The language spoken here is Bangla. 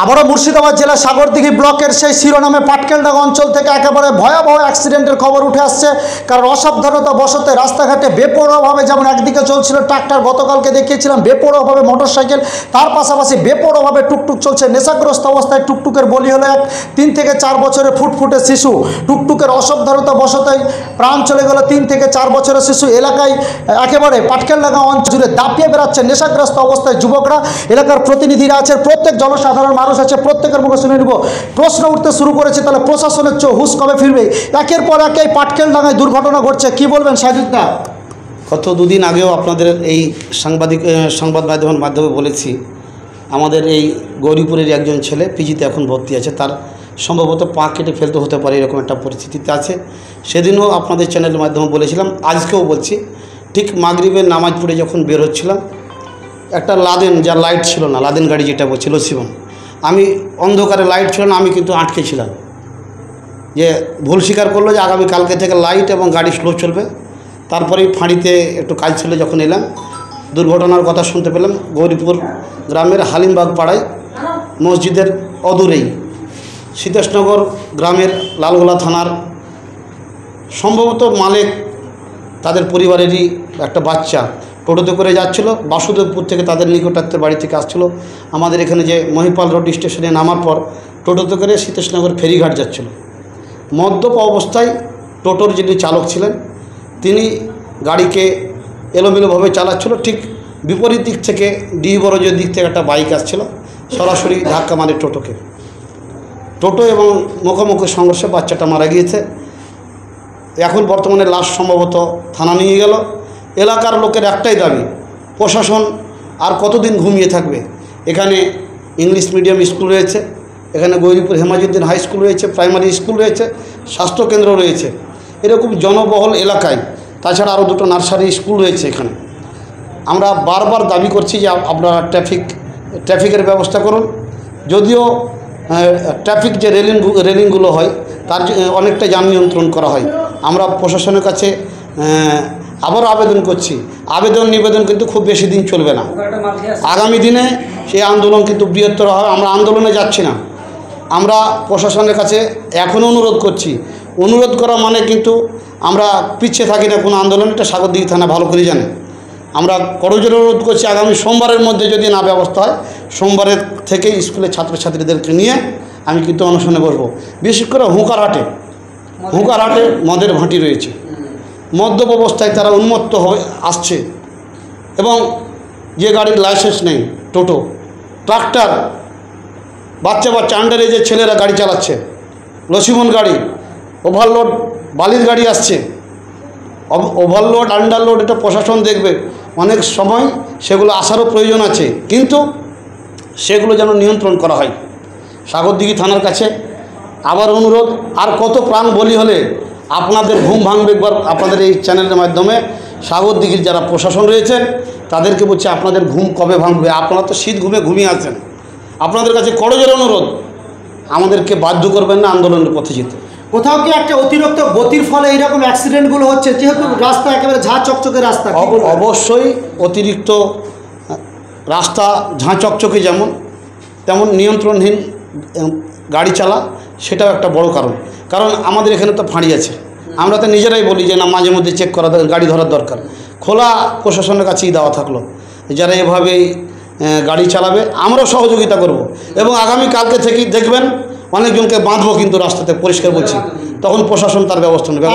আবারও মুর্শিদাবাদ জেলার সাগরদিঘি ব্লকের সেই শিরোনামে পাটকেলডাঙ্গা অঞ্চল থেকে একেবারে ভয়াবহ অ্যাক্সিডেন্টের খবর উঠে আসছে। কারণ অসাবধানতা বশত রাস্তাঘাটে বেপরোয়াভাবে, যেমন একদিকে চলছিল ট্রাক্টর, গতকালকে দেখিয়েছিলাম বেপরোয়াভাবে মোটরসাইকেল, তার পাশাপাশি বেপরোয়াভাবে টুকটুক চলছে। নেশাগ্রস্ত অবস্থায় টুকটুকের বলি হলো এক 3 থেকে 4 বছরের ফুটফুটে শিশু। টুকটুকের অসাবধানতা বশতই প্রাণ চলে গেল 3 থেকে 4 বছরের শিশু। এলাকায় একেবারে পাটকেলডাঙ্গা অঞ্চল জুড়ে দাপিয়ে বেড়াচ্ছে নেশাগ্রস্ত অবস্থায় যুবকরা। এলাকার প্রতিনিধিরা আছে, প্রত্যেক জনসাধারণ মানুষ আছে, প্রত্যেকের মুখে শুনে নিব। প্রশ্ন উঠতে শুরু করেছে, তাহলে প্রশাসনের হুঁশ কবে ফিরবে? একের পর এক এই পাটকেলডাঙ্গায় দুর্ঘটনা ঘটছে, কি বলবেন সাজিদদা? গত দুদিন আগেও আপনাদের এই সংবাদ মাধ্যমের মাধ্যমে বলেছি, আমাদের এই গৌরীপুরের একজন ছেলে পিজিতে এখন ভর্তি আছে, তার সম্ভবত পা কেটে ফেলতে হতে পারে, এরকম একটা পরিস্থিতিতে আছে। সেদিনও আপনাদের চ্যানেলের মাধ্যমে বলেছিলাম, আজকেও বলছি। ঠিক মাগরিবের নামাজ পড়ে যখন বের হচ্ছিলাম, একটা লাদেন, যার লাইট ছিল না, লাদেন গাড়ি যেটা বলছিল শিবম, আমি অন্ধকারে লাইট ছিল না, আমি কিন্তু আটকে ছিলাম। যে ভুল স্বীকার করলো যে আগামী কালকে থেকে লাইট এবং গাড়ি স্লো চলবে। তারপরেই ফাঁড়িতে একটু কাজ ছিল, যখন এলাম দুর্ঘটনার কথা শুনতে পেলাম। গৌরীপুর গ্রামের হালিমবাগ পাড়ায় মসজিদের অদূরেই সীতেশনগর গ্রামের লালগোলা থানার সম্ভবত মালিক, তাদের পরিবারেরই একটা বাচ্চা টোটোতে করে যাচ্ছিল বাসুদেবপুর থেকে, তাদের নিকটাত্মের বাড়ি থেকে আসছিল। আমাদের এখানে যে মহিপাল রোড স্টেশনে নামার পর টোটোতে করে সীতেশনগর ফেরিঘাট যাচ্ছিল। মদ্যপ অবস্থায় টোটোর যিনি চালক ছিলেন, তিনি গাড়িকে এলোমেলোভাবে চালাচ্ছিল। ঠিক বিপরীত দিক থেকে, ডিবরজের দিক থেকে একটা বাইক আসছিল, সরাসরি ধাক্কা মারে টোটোকে। টোটো এবং মুখোমুখি সংঘর্ষে বাচ্চাটা মারা গিয়েছে। এখন বর্তমানে লাশ সম্ভবত থানা নিয়ে গেল। এলাকার লোকের একটাই দাবি, প্রশাসন আর কতদিন ঘুমিয়ে থাকবে? এখানে ইংলিশ মিডিয়াম স্কুল রয়েছে, এখানে গৌরীপুর হেমাজুদ্দিন হাই স্কুল রয়েছে, প্রাইমারি স্কুল রয়েছে, স্বাস্থ্যকেন্দ্র রয়েছে, এরকম জনবহুল এলাকায়। তাছাড়া আরও 2টো নার্সারি স্কুল রয়েছে এখানে। আমরা বারবার দাবি করছি যে আপনারা ট্রাফিকের ব্যবস্থা করুন। যদিও ট্রাফিক যে রেলিংগুলো হয়, তার অনেকটা যান নিয়ন্ত্রণ করা হয়। আমরা প্রশাসনের কাছে আবারও আবেদন করছি, নিবেদন কিন্তু খুব বেশি দিন চলবে না। আগামী দিনে সেই আন্দোলন কিন্তু বৃহত্তর হয়। আমরা আন্দোলনে যাচ্ছি না, আমরা প্রশাসনের কাছে এখনও অনুরোধ করছি। অনুরোধ করা মানে কিন্তু আমরা পিছিয়ে থাকি না কোনো আন্দোলন, এটা সাগরদিঘি থানা ভালো করে জানে। আমরা করজোরে অনুরোধ করছি, আগামী সোমবারের মধ্যে যদি না ব্যবস্থা হয়, সোমবারের থেকে স্কুলের ছাত্রছাত্রীদেরকে নিয়ে আমি কিন্তু অনশনে বসবো। বিশেষ করে হুঁকারহাটে মদের ভাঁটি রয়েছে, মদ্যপ অবস্থায় তারা উন্মত্ত হয়ে আসছে। এবং যে গাড়ির লাইসেন্স নেই, টোটো, ট্রাক্টর, বাচ্চা আন্ডার এজের ছেলেরা গাড়ি চালাচ্ছে, লসিমন গাড়ি, ওভারলোড বালির গাড়ি আসছে। ওভারলোড, আন্ডারলোড, এটা প্রশাসন দেখবে। অনেক সময় সেগুলো আসারও প্রয়োজন আছে, কিন্তু সেগুলো যেন নিয়ন্ত্রণ করা হয়। সাগরদিঘি থানার কাছে আবার অনুরোধ, আর কত প্রাণ বলি হলে আপনাদের ঘুম ভাঙবে? একবার আপনাদের এই চ্যানেলের মাধ্যমে সাগরদিঘির যারা প্রশাসন রয়েছেন তাদেরকে বলছি, আপনাদের ঘুম কবে ভাঙবে? আপনারা তো শীত ঘুমে ঘুমিয়ে আছেন। আপনাদের কাছে করজোরে অনুরোধ, আমাদেরকে বাধ্য করবেন না আন্দোলনের পথে যেতে। কোথাও কি একটা অতিরিক্ত গতির ফলে এইরকম অ্যাক্সিডেন্টগুলো হচ্ছে? যেহেতু রাস্তা একেবারে ঝাঁ চকচকে রাস্তা। অবশ্যই অতিরিক্ত রাস্তা ঝাঁ চকচকে যেমন, তেমন নিয়ন্ত্রণহীন গাড়ি চালা, সেটাও একটা বড় কারণ আমাদের এখানে তো ফাঁড়ি আছে। আমরা তো নিজেরাই বলি যে না, মাঝে মধ্যে চেক করা, গাড়ি ধরার দরকার। খোলা প্রশাসনের কাছেই দেওয়া থাকলো, যারা এভাবেই গাড়ি চালাবে আমরাও সহযোগিতা করব। এবং আগামী কালকে থেকেই দেখবেন অনেকজনকে বাঁধবো কিন্তু রাস্তাতে, পরিষ্কার বলছি, তখন প্রশাসন তার ব্যবস্থা নেবে।